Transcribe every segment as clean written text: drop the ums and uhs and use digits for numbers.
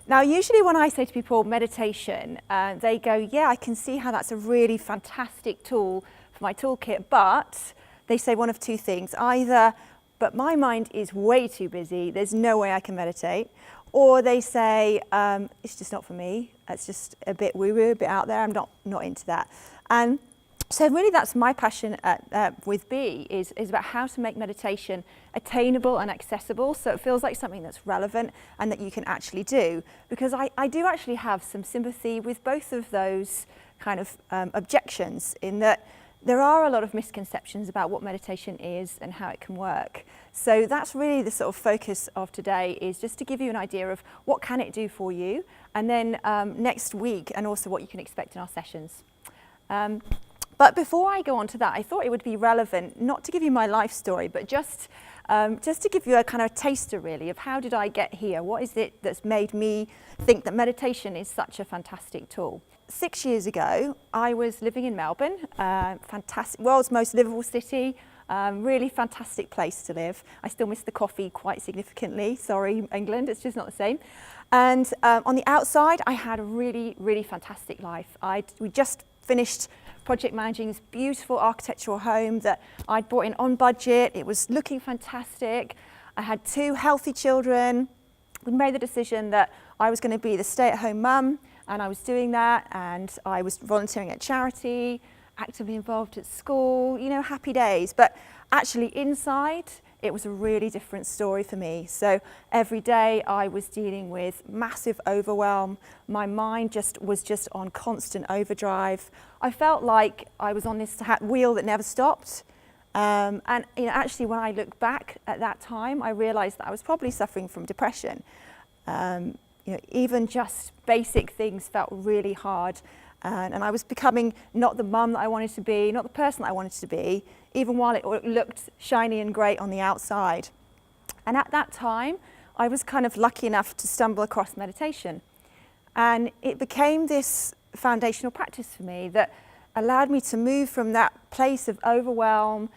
Now, usually when I say to people meditation, they go, yeah, I can see how that's a really fantastic tool for my toolkit, but they say one of two things. Either, but my mind is way too busy, there's no way I can meditate. Or they say, it's just not for me. It's just a bit woo-woo, a bit out there. I'm not into that. And so really that's my passion with Be, is about how to make meditation attainable and accessible, so it feels like something that's relevant and that you can actually do. Because I do actually have some sympathy with both of those kind of objections, in that there are a lot of misconceptions about what meditation is and how it can work. So that's really the sort of focus of today, is just to give you an idea of what can it do for you, and then next week, and also what you can expect in our sessions. But before I go on to that, I thought it would be relevant, not to give you my life story, but just to give you a kind of taster really of how did I get here? What is it that's made me think that meditation is such a fantastic tool? 6 years ago, I was living in Melbourne, fantastic, world's most livable city, really fantastic place to live. I still miss the coffee quite significantly. Sorry, England, it's just not the same. And on the outside, I had a really, really fantastic life. We just finished project managing this beautiful architectural home that I'd brought in on budget. It was looking fantastic. I had 2 healthy children. We made the decision that I was going to be the stay-at-home mum, and I was doing that, and I was volunteering at charity, actively involved at school, you know, happy days. But actually inside, it was a really different story for me. So every day I was dealing with massive overwhelm. My mind was just on constant overdrive. I felt like I was on this wheel that never stopped. And you know, actually when I look back at that time, I realized that I was probably suffering from depression. You know, even just basic things felt really hard. And I was becoming not the mum that I wanted to be, not the person that I wanted to be, even while it looked shiny and great on the outside. And at that time, I was kind of lucky enough to stumble across meditation. And it became this foundational practice for me that allowed me to move from that place of overwhelm,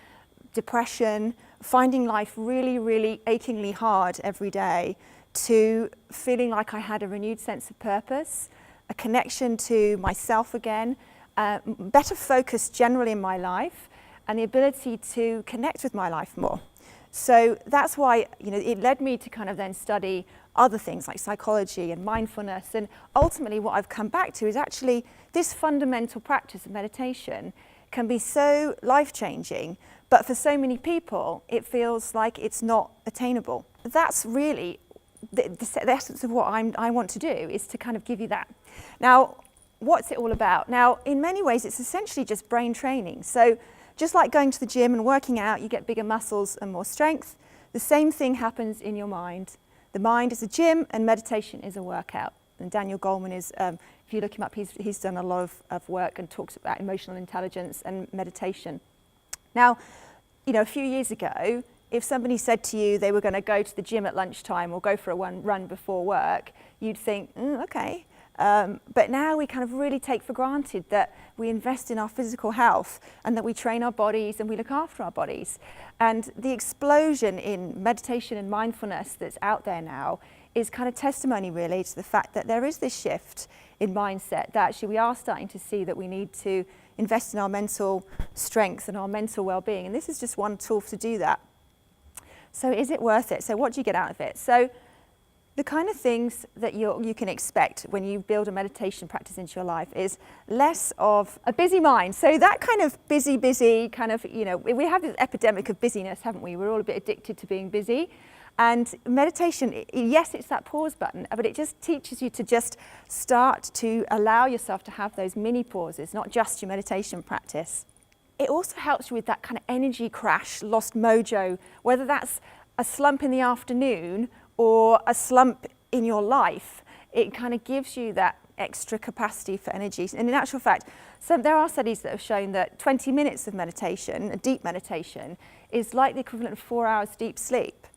depression, finding life really, really achingly hard every day, to feeling like I had a renewed sense of purpose, a connection to myself again, better focus generally in my life, and the ability to connect with my life more. So that's why, you know, it led me to kind of then study other things like psychology and mindfulness, and ultimately what I've come back to is actually this fundamental practice of meditation can be so life-changing, but for so many people it feels like it's not attainable. That's really the essence of what I want to do, is to kind of give you that. Now, what's it all about? Now, in many ways, it's essentially just brain training. So just like going to the gym and working out, you get bigger muscles and more strength. The same thing happens in your mind. The mind is a gym and meditation is a workout. And Daniel Coleman is, if you look him up, he's done a lot of work and talks about emotional intelligence and meditation. Now, you know, a few years ago, if somebody said to you they were going to go to the gym at lunchtime or go for a run before work, you'd think, okay. But now we kind of really take for granted that we invest in our physical health and that we train our bodies and we look after our bodies. And the explosion in meditation and mindfulness that's out there now is kind of testimony really to the fact that there is this shift in mindset, that actually we are starting to see that we need to invest in our mental strength and our mental well-being. And this is just one tool to do that. So is it worth it? So what do you get out of it? So the kind of things that you can expect when you build a meditation practice into your life is less of a busy mind. So that kind of busy kind of, you know, we have this epidemic of busyness, haven't we? We're all a bit addicted to being busy. And meditation, yes, it's that pause button, but it just teaches you to just start to allow yourself to have those mini pauses, not just your meditation practice. It also helps you with that kind of energy crash, lost mojo, whether that's a slump in the afternoon or a slump in your life. It kind of gives you that extra capacity for energy. And in actual fact, there are studies that have shown that 20 minutes of meditation, a deep meditation, is like the equivalent of 4 hours deep sleep.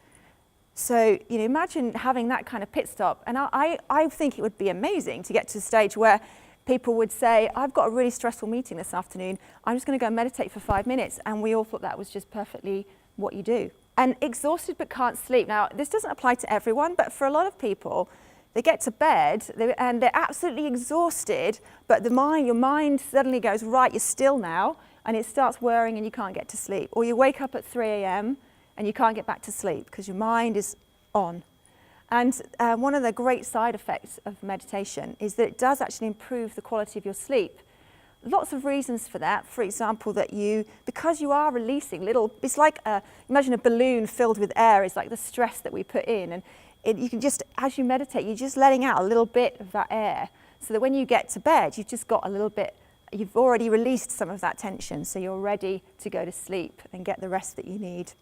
So, you know, imagine having that kind of pit stop. And I think it would be amazing to get to a stage where people would say, I've got a really stressful meeting this afternoon, I'm just going to go and meditate for 5 minutes. And we all thought that was just perfectly what you do. And exhausted but can't sleep. Now, this doesn't apply to everyone, but for a lot of people, they get to bed and they're absolutely exhausted, but your mind suddenly goes, right, you're still now, and it starts whirring and you can't get to sleep. Or you wake up at 3 a.m. and you can't get back to sleep because your mind is on. And one of the great side effects of meditation is that it does actually improve the quality of your sleep. Lots of reasons for that. For example, that because you are releasing it's like, imagine a balloon filled with air is like the stress that we put in. And you can just, as you meditate, you're just letting out a little bit of that air. So that when you get to bed, you've just got a little bit, you've already released some of that tension. So you're ready to go to sleep and get the rest that you need.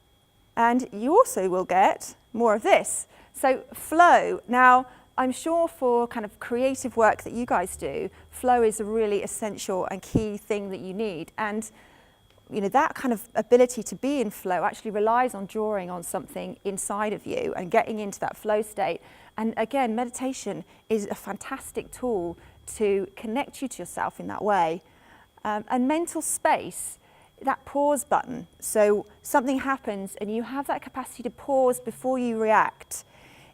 And you also will get more of this. So flow. Now, I'm sure for kind of creative work that you guys do, flow is a really essential and key thing that you need. And that kind of ability to be in flow actually relies on drawing on something inside of you and getting into that flow state. And again, meditation is a fantastic tool to connect you to yourself in that way. And mental space, that pause button. So something happens and you have that capacity to pause before you react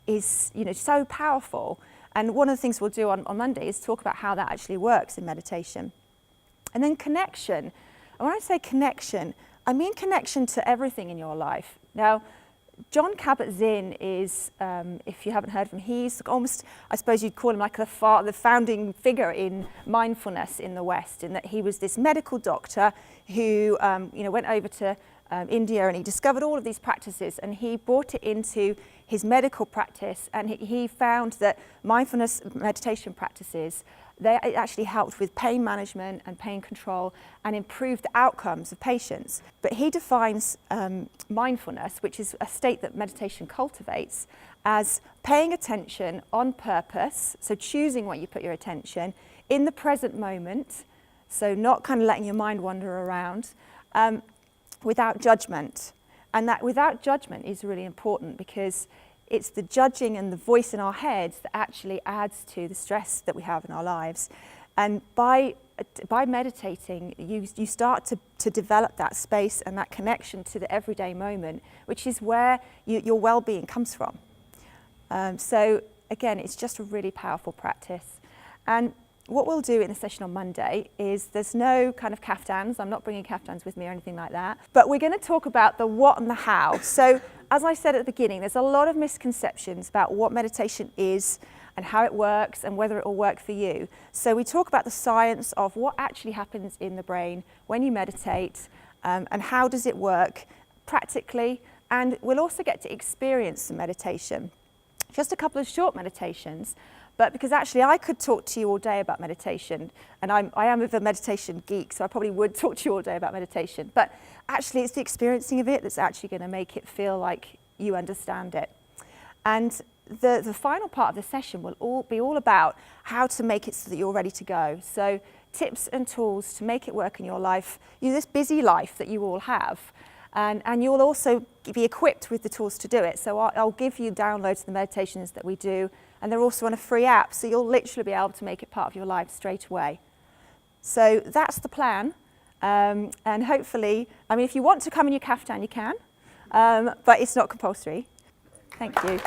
is so powerful. And one of the things we'll do on Monday is talk about how that actually works in meditation. And then connection. And when I say connection, I mean connection to everything in your life. Now, Jon Kabat-Zinn is, if you haven't heard of him, he's almost, I suppose you'd call him like the founding figure in mindfulness in the West, in that he was this medical doctor who went over to India and he discovered all of these practices and he brought it into his medical practice, and he found that mindfulness meditation practices, it actually helped with pain management and pain control and improved the outcomes of patients. But he defines mindfulness, which is a state that meditation cultivates, as paying attention on purpose, so choosing what you put your attention, in the present moment, so not kind of letting your mind wander around, without judgment. And that without judgment is really important because it's the judging and the voice in our heads that actually adds to the stress that we have in our lives. And by meditating, you start to develop that space and that connection to the everyday moment, which is where your well-being comes from. So again, it's just a really powerful practice. And what we'll do in the session on Monday is there's no kind of kaftans. I'm not bringing kaftans with me or anything like that. But we're going to talk about the what and the how. So as I said at the beginning, there's a lot of misconceptions about what meditation is and how it works and whether it will work for you. So we talk about the science of what actually happens in the brain when you meditate and how does it work practically. And we'll also get to experience some meditation. Just a couple of short meditations. But because actually I could talk to you all day about meditation, and I am a meditation geek, so I probably would talk to you all day about meditation. But actually it's the experiencing of it that's actually going to make it feel like you understand it. And the final part of the session will be all about how to make it so that you're ready to go. So tips and tools to make it work in your life, this busy life that you all have. And you'll also be equipped with the tools to do it. So I'll give you downloads of the meditations that we do, and they're also on a free app, so you'll literally be able to make it part of your life straight away. So that's the plan, and hopefully, if you want to come in your kaftan, you can, but it's not compulsory. Thank you.